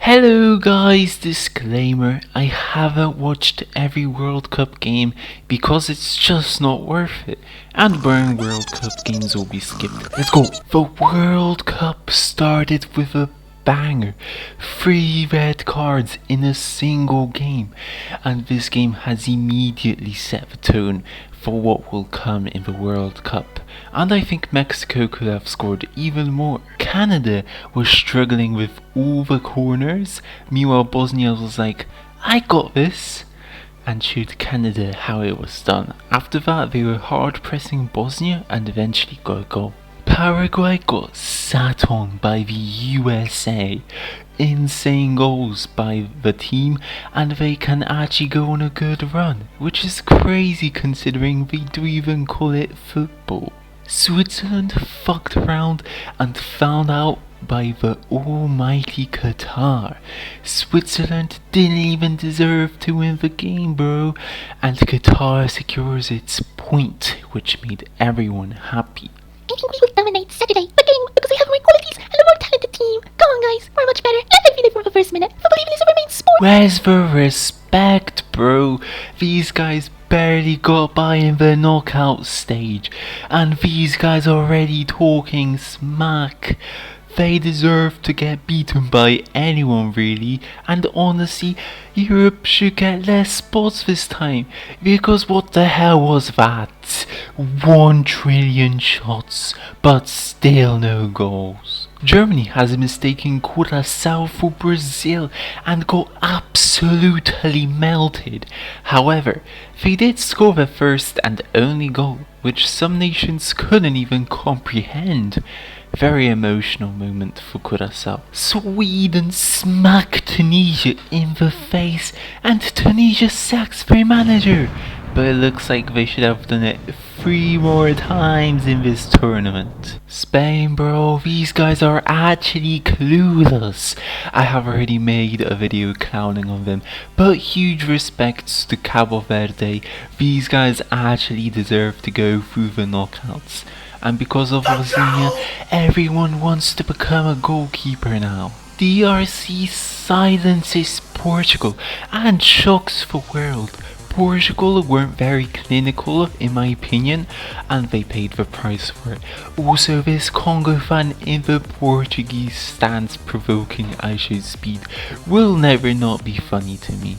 Hello guys, disclaimer, I haven't watched every World Cup game because it's just not worth it, and boring World Cup games will be skipped. Let's go! The World Cup started with a banger, 3 red cards in a single game, and this game has immediately set the tone for what will come in the World Cup. And I think Mexico could have scored even more. Canada was struggling with all the corners, meanwhile Bosnia was like, I got this, and showed Canada how it was done. After that they were hard pressing Bosnia and eventually got a goal. Paraguay got sat on by the USA. Insane goals by the team, and they can actually go on a good run, which is crazy considering they do even call it football. Switzerland fucked around and found out by the almighty Qatar. Switzerland didn't even deserve to win the game, bro, and Qatar secures its point, which made everyone happy. I think we will dominate Saturday again because we have more qualities and a more talented team. Come on, guys, we're much better. I feel it from the first minute. I believe in this remains sport. Where's the respect, bro? These guys barely got by in the knockout stage, and these guys are already talking smack. They deserve to get beaten by anyone really, and honestly, Europe should get less spots this time, because what the hell was that? 1 trillion shots, but still no goals. Germany has mistaken Curaçao for Brazil and got absolutely melted. However, they did score their first and only goal, which some nations couldn't even comprehend. Very emotional moment for Curaçao. Sweden smacked Tunisia in the face, and Tunisia sacks their manager. But it looks like they should have done it 3 more times in this tournament. Spain, bro, these guys are actually clueless. I have already made a video clowning on them, but huge respects to Cabo Verde. These guys actually deserve to go through the knockouts. And because of Rosinha, everyone wants to become a goalkeeper now. DRC silences Portugal and shocks the world. Portugal weren't very clinical in my opinion, and they paid the price for it. Also, this Congo fan in the Portuguese stance provoking I should speed will never not be funny to me.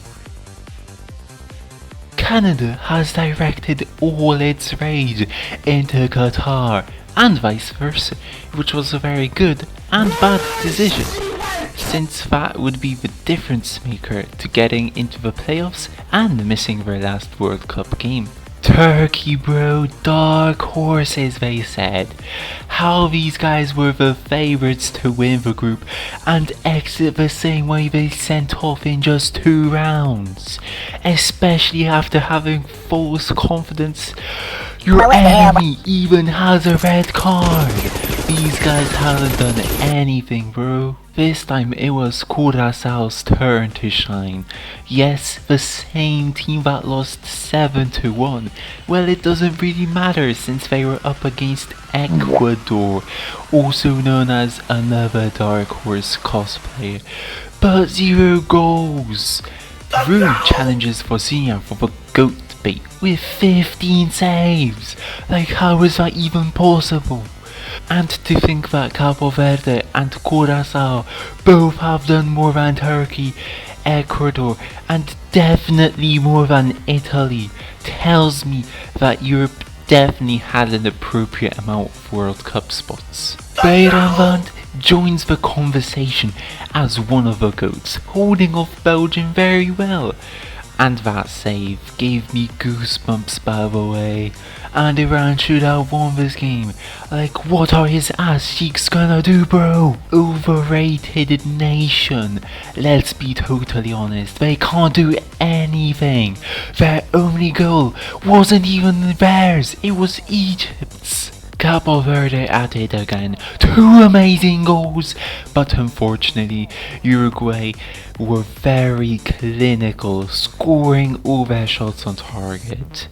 Canada has directed all its rage into Qatar, and vice versa, which was a very good and bad decision, since that would be the difference maker to getting into the playoffs and missing their last World Cup game. Turkey, bro, dark horses, they said. How these guys were the favourites to win the group and exit the same way they sent off in just 2 rounds. Especially after having false confidence. Your enemy even has a red card. These guys haven't done anything, bro. This time it was Curaçao's turn to shine. Yes, the same team that lost 7-1. Well, it doesn't really matter since they were up against Ecuador, also known as another Dark Horse cosplayer. But 0 goals. Rune challenges Rosinha for the GOAT bait with 15 saves. Like, how is that even possible? And to think that Cabo Verde and Curaçao both have done more than Turkey, Ecuador, and definitely more than Italy tells me that Europe definitely had an appropriate amount of World Cup spots. Beirut joins the conversation as one of the GOATs, holding off Belgium very well. And that save gave me goosebumps, by the way. And Iran should have won this game. Like, what are his ass cheeks gonna do, bro? Overrated nation. Let's be totally honest, they can't do anything. Their only goal wasn't even theirs, it was Egypt's. Cabo Verde at it again, 2 amazing goals, but unfortunately Uruguay were very clinical, scoring all their shots on target.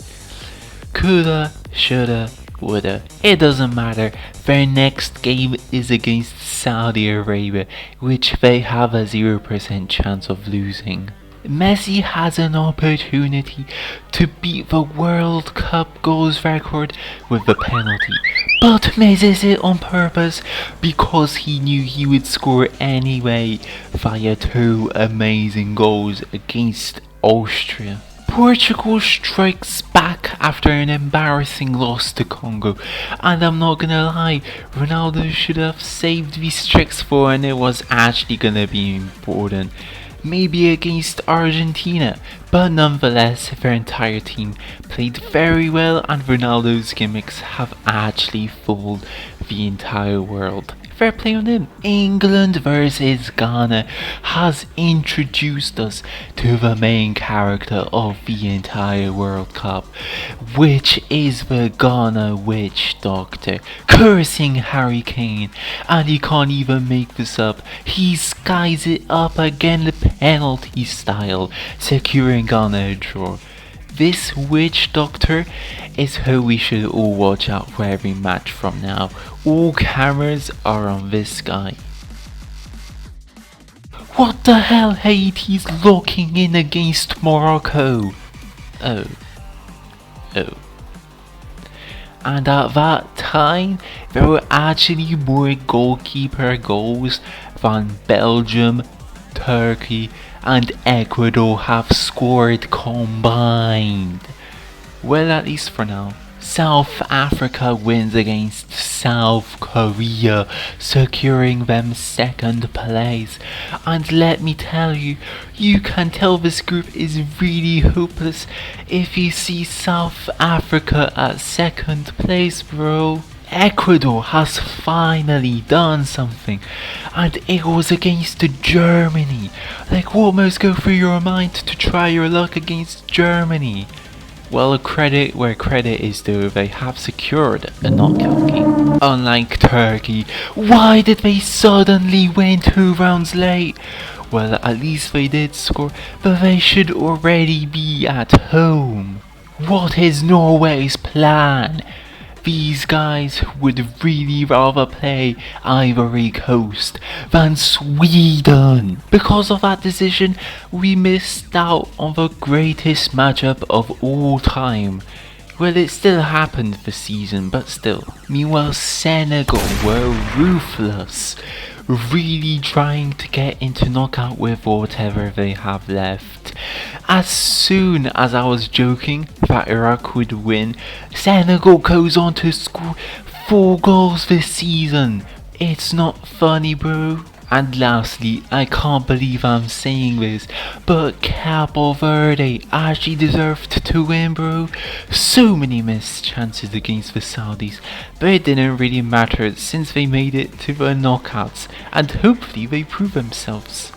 Coulda, shoulda, Ecuador. It doesn't matter. Their next game is against Saudi Arabia, which they have a 0% chance of losing. Messi has an opportunity to beat the World Cup goals record with the penalty, but misses it on purpose because he knew he would score anyway via 2 amazing goals against Austria. Portugal strikes back after an embarrassing loss to Congo, and I'm not gonna lie, Ronaldo should have saved these tricks for when it was actually gonna be important. Maybe against Argentina, but nonetheless their entire team played very well and Ronaldo's gimmicks have actually fooled the entire world. Fair play on him. England versus Ghana has introduced us to the main character of the entire World Cup, which is the Ghana witch doctor, cursing Harry Kane, and he can't even make this up. He skies it up again the penalty style, securing Ghana a draw. This witch doctor is who we should all watch out for every match from now. All cameras are on this guy. What the hell, Haiti's locking in against Morocco? Oh. And at that time, there were actually more goalkeeper goals than Belgium, Turkey and Ecuador have scored combined. Well, at least for now. South Africa wins against South Korea, securing them second place. And let me tell you, you can tell this group is really hopeless if you see South Africa at second place, bro. Ecuador has finally done something, and it was against Germany. Like, what must go through your mind to try your luck against Germany? Well, credit where credit is due, they have secured a knockout game. Unlike Turkey, why did they suddenly win 2 rounds late? Well, at least they did score, but they should already be at home. What is Norway's plan? These guys would really rather play Ivory Coast than Sweden. Because of that decision, we missed out on the greatest matchup of all time. Well, it still happened this season, but still. Meanwhile, Senegal were ruthless, really trying to get into knockout with whatever they have left. As soon as I was joking that Iraq would win, Senegal goes on to score 4 goals this season. It's not funny, bro. And lastly, I can't believe I'm saying this, but Cabo Verde actually deserved to win, bro. So many missed chances against the Saudis, but it didn't really matter since they made it to the knockouts, and hopefully they prove themselves.